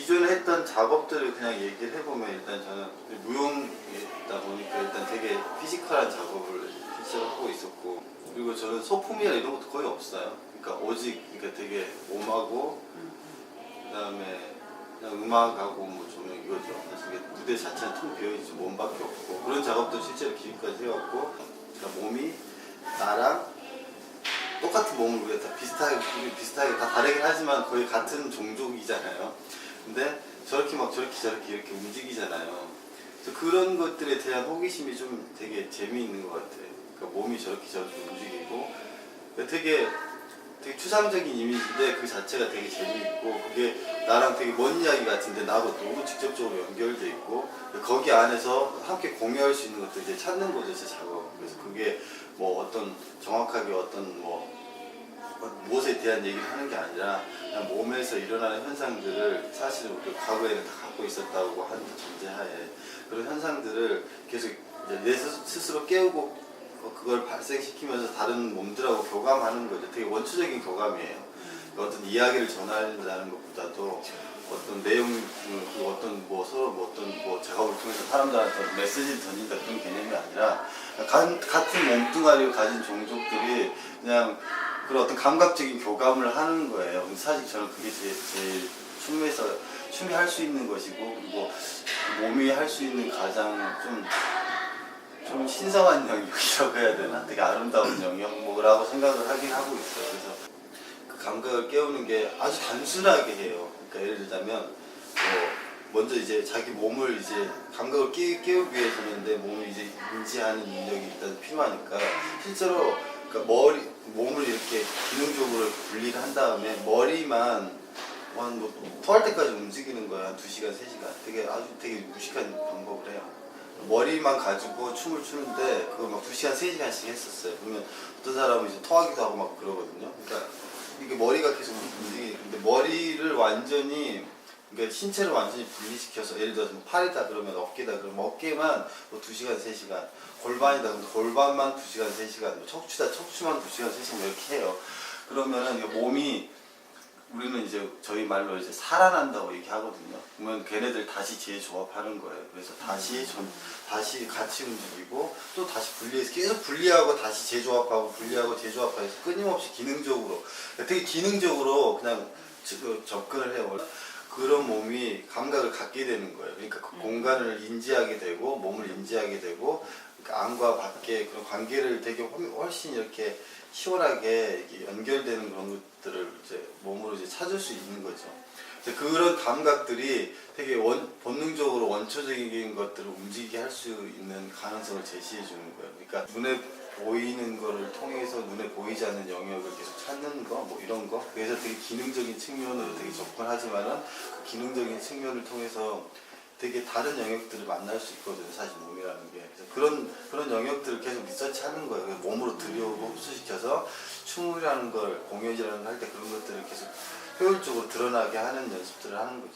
기존에 했던 작업들을 그냥 얘기를 해보면 일단 저는 무용이다 보니까 일단 되게 피지컬한 작업을 실제로 하고 있었고, 그리고 저는 소품이나 이런 것도 거의 없어요. 그러니까 오직 그러니까 되게 몸하고 그다음에 그냥 음악하고 뭐 조명 이거죠. 사실 무대 자체는 텅 비어있지 몸밖에 없고, 그런 작업도 실제로 기획까지 해왔고, 그러니까 몸이 나랑 똑같은 몸을 우리가 다 비슷하게 다 다르긴 하지만 거의 같은 종족이잖아요. 근데 저렇게 막 저렇게 이렇게 움직이잖아요. 그래서 그런 것들에 대한 호기심이 좀 되게 재미있는 것 같아요. 그러니까 몸이 저렇게 움직이고, 되게 추상적인 이미지인데 그 자체가 되게 재미있고, 그게 나랑 되게 먼 이야기 같은데 나도 너무 직접적으로 연결돼 있고, 거기 안에서 함께 공유할 수 있는 것들 이제 찾는 거죠, 제 작업. 그래서 그게 뭐 어떤 정확하게 어떤 뭐 무엇에 대한 얘기를 하는 게 아니라 그냥 몸에서 일어나는 현상들을 사실 우리 과거에는 다 갖고 있었다고 하는 전제하에 그런 현상들을 계속 이제 내 스스로 깨우고 그걸 발생시키면서 다른 몸들하고 교감하는 거죠. 되게 원초적인 교감이에요. 어떤 이야기를 전하려는 것보다도 어떤 내용, 그 어떤 뭐 서로 뭐 어떤 뭐 작업을 통해서 사람들한테 메시지를 던진다 그런 개념이 아니라 같은 몸뚱아리를 가진 종족들이 그냥 그런 어떤 감각적인 교감을 하는 거예요. 사실 저는 그게 제일 춤이 할 수 있는 것이고, 그리고 몸이 할 수 있는 가장 좀 신성한 영역이라고 해야 되나? 되게 아름다운 영역이라고 생각을 하긴 하고 있어요. 그래서 그 감각을 깨우는 게 아주 단순하게 해요. 그러니까 예를 들자면 먼저 이제 자기 몸을 이제 감각을 깨우기 위해서는 내 몸을 이제 인지하는 능력이 일단 필요하니까, 실제로 그러니까 몸을 이렇게 기능적으로 분리를 한 다음에 머리만 뭐 토할 때까지 움직이는 거야. 한 2시간, 3시간. 되게 무식한 방법을 해요. 머리만 가지고 춤을 추는데 그걸 막 2시간, 3시간씩 했었어요. 그러면 어떤 사람은 이제 토하기도 하고 막 그러거든요. 그러니까 이게 머리가 계속 움직이는데 머리를 완전히, 그러니까 신체를 완전히 분리시켜서, 예를 들어서 뭐 팔이다 그러면 어깨다 그러면 어깨만 뭐 2시간, 3시간, 골반이다 그러면 골반만 2시간, 3시간, 뭐 척추다 척추만 2시간, 3시간 이렇게 해요. 그러면은 몸이, 우리는 이제 저희 말로 이제 살아난다고 얘기하거든요. 그러면 걔네들 다시 재조합하는 거예요. 그래서 다시 같이 움직이고 또 다시 분리해서 계속 분리하고 다시 재조합하고 분리하고 재조합해서 끊임없이 기능적으로, 되게 기능적으로 그냥 접근을 해요. 그런 몸이 감각을 갖게 되는 거예요. 그러니까 그 공간을 인지하게 되고 몸을 인지하게 되고, 그러니까 안과 밖의 그런 관계를 되게 훨씬 이렇게 시원하게 이렇게 연결되는 그런 것들을 이제 몸으로 이제 찾을 수 있는 거죠. 그래서 그런 감각들이 되게 본능적으로 원초적인 것들을 움직이게 할 수 있는 가능성을 제시해 주는 거예요. 그러니까 눈에 보이는 거를 통해서 눈에 보이지 않는 영역을 계속 찾는 거, 뭐 이런 거. 그래서 되게 기능적인 측면으로 되게 접근하지만은 그 기능적인 측면을 통해서 되게 다른 영역들을 만날 수 있거든요, 사실 몸이라는 게. 그래서 그런 영역들을 계속 리서치하는 거예요. 몸으로 들여오고 흡수시켜서 춤이라는 걸, 공연이라는 걸 할 때 그런 것들을 계속 효율적으로 드러나게 하는 연습들을 하는 거죠.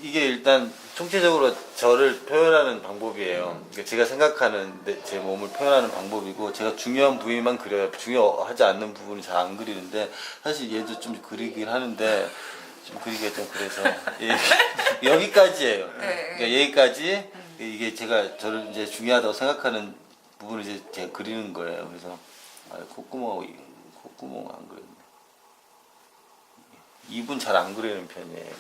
이게 일단 총체적으로 저를 표현하는 방법이에요. 그러니까 제가 생각하는 제 몸을 표현하는 방법이고, 제가 중요한 부위만 그려요. 중요하지 않는 부분은 잘 안 그리는데, 사실 얘도 좀 그리긴 하는데 좀 그리기가 좀 그래서 여기까지예요. 그러니까 여기까지. 이게 제가 저를 이제 중요하다고 생각하는 부분을 이제 제가 그리는 거예요. 그래서 콧구멍 안 그렸네. 입은 잘 안 그리는 편이에요.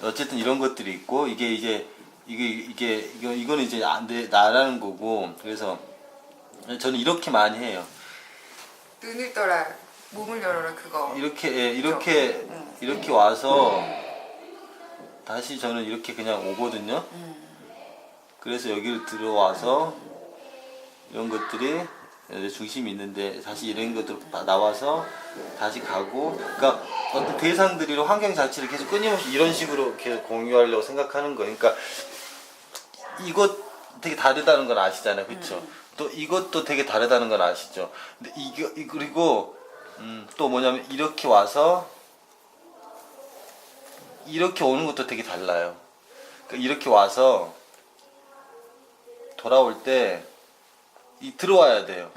어쨌든 이런 것들이 있고, 이거는 이제 나라는 거고, 그래서 저는 이렇게 많이 해요. 눈을 떠라, 몸을 열어라, 그거. 이렇게 와서 다시 저는 이렇게 그냥 오거든요. 그래서 여기를 들어와서 이런 것들이 중심이 있는데 다시 이런 것들 나와서 다시 가고, 그러니까 어떤 대상들이 환경 자체를 계속 끊임없이 이런 식으로 계속 공유하려고 생각하는 거예요. 그러니까 이것 되게 다르다는 건 아시잖아요, 그렇죠? 또 이것도 되게 다르다는 건 아시죠? 근데 그리고 또 뭐냐면 이렇게 와서 이렇게 오는 것도 되게 달라요. 그러니까 이렇게 와서 돌아올 때 들어와야 돼요.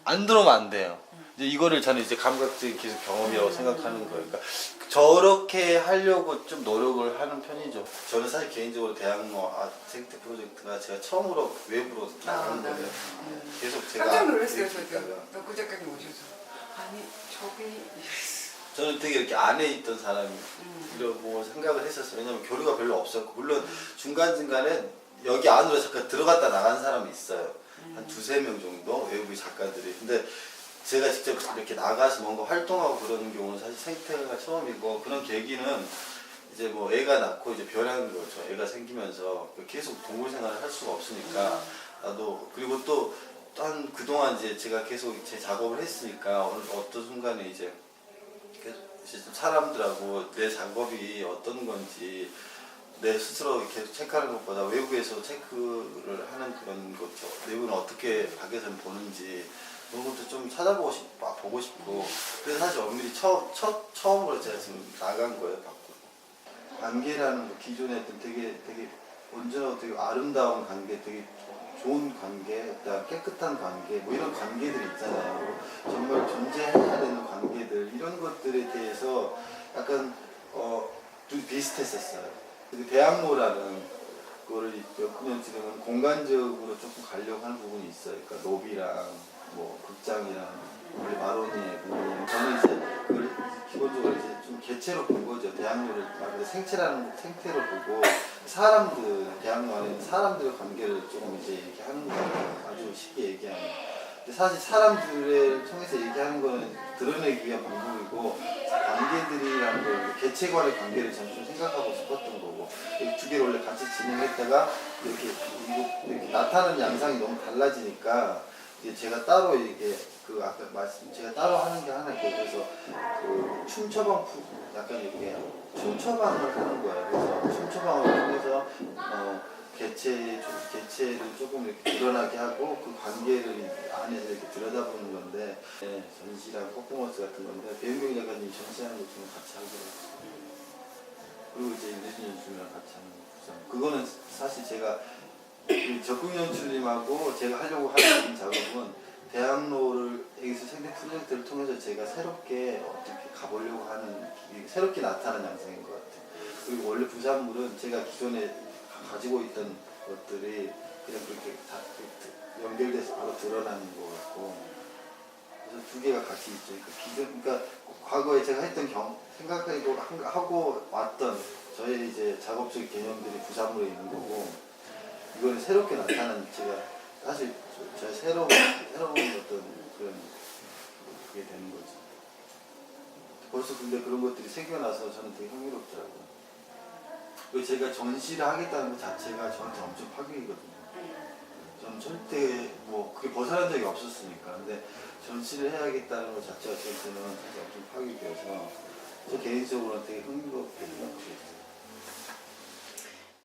안 들어오면 안 돼요. 이제 이거를 저는 이제 감각적인 기술 경험이라고 생각하는 거예요. 그러니까 저렇게 하려고 좀 노력을 하는 편이죠. 저는 사실 개인적으로 대학로 생태 프로젝트가 제가 처음으로 외부로 나간 네. 거예요. 계속 제가 깜짝 놀랐어요 이렇게 저도. 있다가. 덕구 작가님 오셔서. 아니 저기 저는 되게 이렇게 안에 있던 사람이라고 생각을 했었어요. 왜냐면 교류가 별로 없었고, 물론 중간중간에 여기 안으로 잠깐 들어갔다 나간 사람이 있어요. 한 두세 명 정도 외부 작가들이. 근데 제가 직접 이렇게 나가서 뭔가 활동하고 그러는 경우는 사실 생태가 처음이고, 그런 계기는 이제 뭐 애가 낳고 이제 별한 거죠. 애가 생기면서 계속 동물 생활을 할 수가 없으니까 나도, 그리고 또 한 그동안 이제 제가 계속 제 작업을 했으니까 어떤 순간에 이제 사람들하고 내 작업이 어떤 건지 내 스스로 계속 체크하는 것보다 외부에서 체크를 하는 그런 거죠. 내부는 어떻게 밖에서는 보는지 그런 것도 좀 찾아보고 보고 싶고. 그래서 사실 엄밀히 처음으로 제가 지금 나간 거예요, 밖으로. 관계라는 거, 기존에 했던 되게 온전하고 되게 아름다운 관계, 되게 좋은 관계, 그다음 깨끗한 관계, 뭐 이런 관계들이 있잖아요. 정말 존재해야 되는 관계들, 이런 것들에 대해서 약간 좀 비슷했었어요. 근데 대학로라는 거를 몇 년 지금은 공간적으로 조금 가려고 하는 부분이 있어요. 그러니까 노비랑 뭐 극장이랑 원래 마로니에 부분, 저는 이제 그걸 기본적으로 이제 좀 개체로 본 거죠. 대학로를 말 그대로 생태로 보고 사람들, 대학로 안에 있는 사람들의 관계를 조금 이제 얘기하는 거예요. 아주 쉽게 얘기하면. 근데 사실 사람들을 통해서 얘기하는 거는 드러내기 위한 방법이고, 관계들이라는 걸, 개체 간의 관계를 저는 좀 생각하고 싶었던 거고, 이 두 개를 원래 같이 진행했다가 이렇게 나타나는 양상이 너무 달라지니까 이제 제가 따로 이게 제가 따로 하는 게 하나 있고, 그래서 그 춤처방 약간 이렇게 춤처방을 하는 거예요. 그래서 춤처방을 통해서 개체를 조금 이렇게 드러나게 하고 그 관계를 안에서 이렇게 들여다보는 건데, 전시랑 퍼포먼스 같은 건데, 배은경 작가님이 전시하는 것 중에 같이 하기로 했어요. 그리고 이제 윤대신 연출이랑 같이 하는 거. 그거는 사실 제가 적극 연출님하고 제가 하려고 하는 작업은 대학로를 여기서 생태 프로젝트를 통해서 제가 새롭게 어떻게 가보려고 하는, 새롭게 나타나는 양상인 것 같아요. 그리고 원래 부산물은 제가 기존에 가지고 있던 것들이 그냥 그렇게 다 연결돼서 바로 드러나는 것 같고, 그래서 두 개가 같이 있죠. 그러니까 과거에 제가 했던 생각하고 왔던 저의 이제 작업적 개념들이 부산물에 있는 거고, 이거는 새롭게 나타난, 제가 사실 저의 새로운 어떤 그런 그게 되는 거죠. 벌써 근데 그런 것들이 생겨나서 저는 되게 흥미롭더라고요. 그리고 제가 전시를 하겠다는 것 자체가 저한테 엄청 파격이거든요. 저는 절대 뭐 그게 벗어난 적이 없었으니까. 근데 전시를 해야겠다는 것 자체가 저한테는 사실 엄청 파격이어서 저 개인적으로는 되게 흥미롭게 생각하고 있어요.